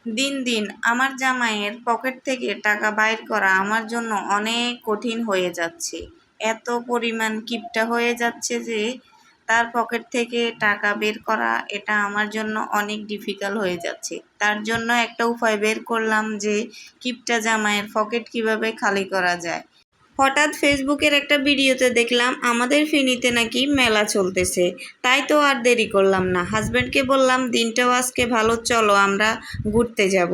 দিন দিন আমার জামাইয়ের পকেট থেকে টাকা বাইর করা আমার জন্য অনেক কঠিন হয়ে যাচ্ছে। এত পরিমাণ কিপটা হয়ে যাচ্ছে যে তার পকেট থেকে টাকা বের করা এটা আমার জন্য অনেক ডিফিকাল্ট হয়ে যাচ্ছে। তার জন্য একটা উপায় বের করলাম যে কিপটা জামাইয়ের পকেট কিভাবে খালি করা যায়। হঠাৎ ফেসবুকের একটা ভিডিওতে দেখলাম আমাদের ফেনীতে নাকি মেলা চলতেছে। তাই তো আর দেরি করলাম না, হাজব্যান্ডকে বললাম দিনটাও আজকে ভালো, চলো আমরা ঘুরতে যাব,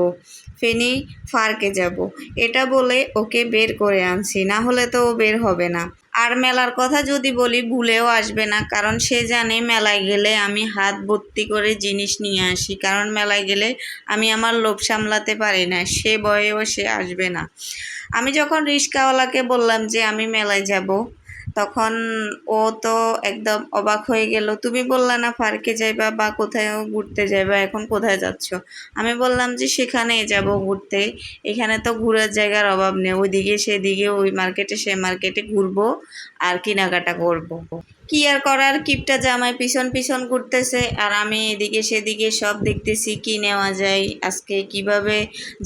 ফেনী পার্কে যাব। এটা বলে ওকে বের করে আনছি, না হলে তো ও বের হবে না। আর মেলার কথা যদি বলি ভুলেও আসবে না, কারণ সে জানে মেলায় গেলে আমি হাত ভর্তি করে জিনিস নিয়ে আসি, কারণ মেলায় গেলে আমি আমার লোভ সামলাতে পারি না, সে ভয়েও সে আসবে না। আমি যখন রিক্সাওয়ালাকে বললাম যে আমি মেলায় যাব, তখন ও তো একদম অবাক হয়ে গেল। তুমি বললা না পার্কে যাইবা বা কোথাও ঘুরতে যাইবা, এখন কোথায় যাচ্ছ? আমি বললাম যে সেখানেই যাব ঘুরতে, এখানে তো ঘোরার জায়গার অভাব নেই, ওইদিকে সেদিকে ওই মার্কেটে সে মার্কেটে ঘুরবো আর কেনাকাটা করব। কি আর করার, কিপটা জামাই পিছন পিছন ঘুরতেছে আর আমি এদিকে সেদিকে সব দেখতেছি কি নেওয়া যায়, আজকে কিভাবে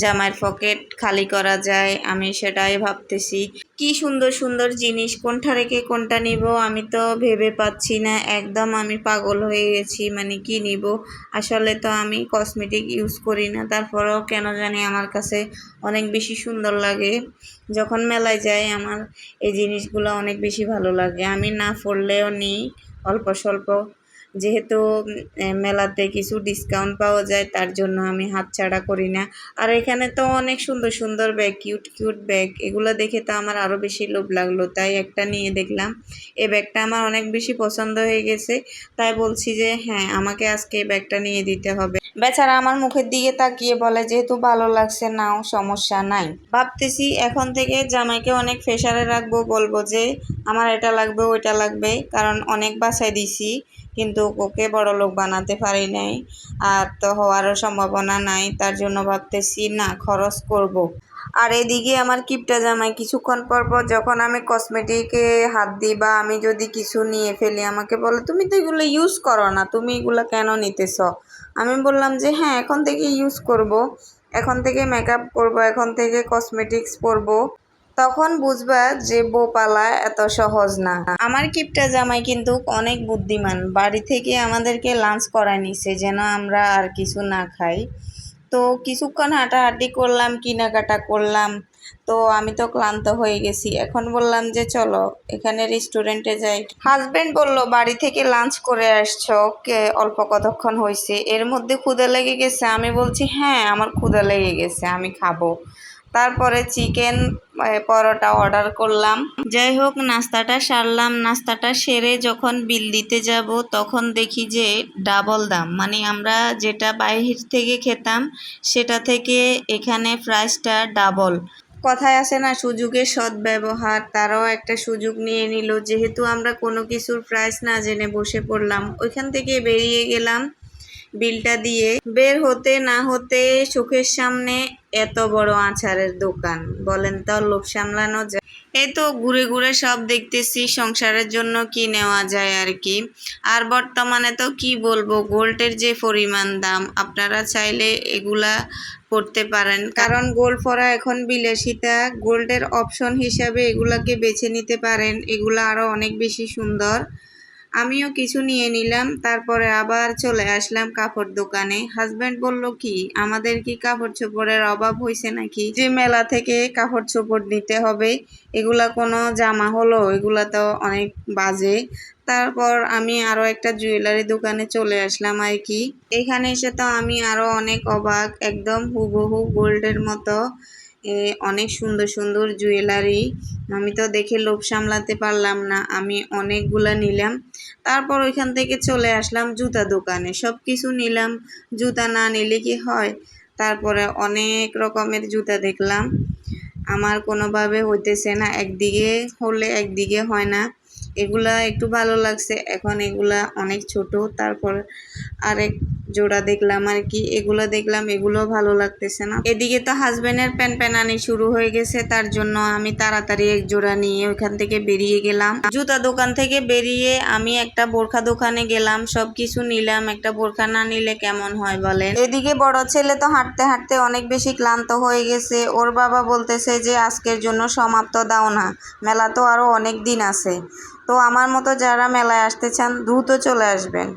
জামাইয়ের পকেট খালি করা যায় আমি সেটাই ভাবতেছি। কি সুন্দর সুন্দর জিনিস, কোনটা রেখে কোনটা নিব আমি তো ভেবে পাচ্ছি না, একদম আমি পাগল হয়ে গেছি। মানে কি নিব? আসলে তো আমি কসমেটিক ইউজ করি না, তারপরেও কেন জানি আমার কাছে অনেক বেশি সুন্দর লাগে। যখন মেলায় যাই আমার এই জিনিসগুলো অনেক বেশি ভালো লাগে, আমি না পড়লেও নিই অল্প স্বল্প, যেহেতু মেলাতে কিছু ডিসকাউন্ট পাওয়া যায় তার জন্য আমি হাতছাড়া করি না। আর এখানে তো অনেক সুন্দর সুন্দর ব্যাগ, কিউট কিউট ব্যাগ, এগুলো দেখে তো আমার আরও বেশি লোভ লাগলো, তাই একটা নিয়ে দেখলাম। এই ব্যাগটা আমার অনেক বেশি পছন্দ হয়ে গেছে, তাই বলছি যে হ্যাঁ আমাকে আজকে এই ব্যাগটা নিয়ে দিতে হবে। বেচারা আমার মুখের দিকে তাকিয়ে বলে যেহেতু ভালো লাগছে নাও, সমস্যা নাই। ভাবতেছি এখন থেকে জামাইকে অনেক প্রেশারে রাখবো, বলবো যে আমার এটা লাগবে ওইটা লাগবে, কারণ অনেক বাসায় দিছি কিন্তু ওকে বড়লোক বানাতে পারি নাই, আর তো হওয়ারও সম্ভাবনা নাই। তার জন্য ভাবতেছি না, খরচ করব। আর এদিকে আমার কিপটা জামাই কিছুক্ষণ পর পর যখন আমি কসমেটিকে হাত দিই বা আমি যদি কিছু নিয়ে ফেলি আমাকে বলে তুমি তো এগুলো ইউজ করো না, তুমি এগুলো কেন নিতেছ? আমি বললাম যে হ্যাঁ এখন থেকে ইউজ করব, এখন থেকে মেকআপ করব, এখন থেকে কসমেটিক্স পরব, তখন বুঝবা যে বউ পালা এত সহজ না। আমার কিপটা জামাই কিন্তু অনেক বুদ্ধিমান, বাড়ি থেকে আমাদেরকে লাঞ্চ করায় নিছে যেন আমরা আর কিছু না খাই। তো কিছুক্ষণ হাঁটাহাঁটি করলাম, কেনাকাটা করলাম, তো আমি তো ক্লান্ত হয়ে গেছি, এখন বললাম যে চলো এখানে রেস্টুরেন্টে যাই। হাজবেন্ড বলল বাড়ি থেকে লাঞ্চ করে আসছো, অল্প কতক্ষণ হয়েছে, এর মধ্যে ক্ষুধা লেগে গেছে? আমি বলছি হ্যাঁ আমার ক্ষুধা লেগে গেছে, আমি খাবো। তারপরে চিকেন পরোটা অর্ডার করলাম। যাই হোক নাস্তাটা সারলাম, নাস্তাটা সেরে যখন বিল দিতে যাব তখন দেখি যে ডাবল দাম, মানে আমরা যেটা বাইরে থেকে খেতাম সেটা থেকে এখানে প্রাইসটা ডাবল। কথায় আছে না সুযোগের সদ্ব্যবহার, তারাও একটা সুযোগ নিয়ে নিল, যেহেতু আমরা কোনো কিছুর প্রাইস না জেনে বসে পড়লাম। ওইখান থেকে বেরিয়ে গেলাম, বিলটা দিয়ে বের হতে না হতে চোখের সামনে এত বড় আচারের দোকান, বলেন তো লোভ সামলানো যায়? এই তো ঘুরে ঘুরে সব দেখতেছি সংসারের জন্য কি নেওয়া যায় আর কি। আর বর্তমানে তো কি বলবো, গোল্ডের যে পরিমাণ দাম, আপনারা চাইলে এগুলা করতে পারেন, কারণ গোল্ড পরা এখন বিলাসিতা। গোল্ডের অপশন হিসাবে এগুলাকে বেছে নিতে পারেন, এগুলা আরো অনেক বেশি সুন্দর। আমিও কিছু নিয়ে নিলাম, তারপরে আবার চলে আসলাম কাপড় দোকানে। হাজব্যান্ড বলল কি আমাদের কি কাপড় চোপড়ের অভাব হয়েছে নাকি যে মেলা থেকে কাপড় চোপড় নিতে হবে? এগুলা কোনো জামা হলো? এগুলা তো অনেক বাজে। তারপর আমি আরো একটা জুয়েলারি দোকানে চলে আসলাম আর কি। এখানে এসে তো আমি আরো অনেক অবাক, একদম হুবহু গোল্ডের মতো অনেক সুন্দর সুন্দর জুয়েলারি। আমি তো দেখে লোভ সামলাতে পারলাম না, আমি অনেকগুলা নিলাম। তারপর ওইখান থেকে চলে আসলাম জুতা দোকানে, সব কিছু নিলাম, জুতা না নিলে কি হয়। তারপরে অনেক রকমের জুতা দেখলাম, আমার কোনোভাবে হইতেছে না, একদিকে হলে একদিকে হয় না। এগুলা একটু ভালো লাগছে, এখন এগুলা অনেক ছোট। তারপর আরেক জোড়া দেখলাম আর কি, এগুলো দেখলাম, এগুলো ভালো লাগতেছে না। এদিকে তো হাজবেন্ডের প্যানপ্যানানি শুরু হয়ে গেছে, তার জন্য আমি তাড়াতাড়ি এক জোড়া নিয়ে ওইখান থেকে বেরিয়ে গেলাম। জুতা দোকান থেকে বেরিয়ে আমি একটা বোরখা দোকানে গেলাম, সবকিছু নিলাম। একটা বোরখা না নিলে কেমন হয় বলেন। এদিকে বড় ছেলে তো হাঁটতে হাঁটতে অনেক বেশি ক্লান্ত হয়ে গেছে। ওর বাবা বলতেছে যে আজকের জন্য সমাপ্ত দাও না, মেলা তো আরো অনেক দিন আছে। তো আমার মতো যারা মেলায় আসতে চান দ্রুত চলে আসবেন।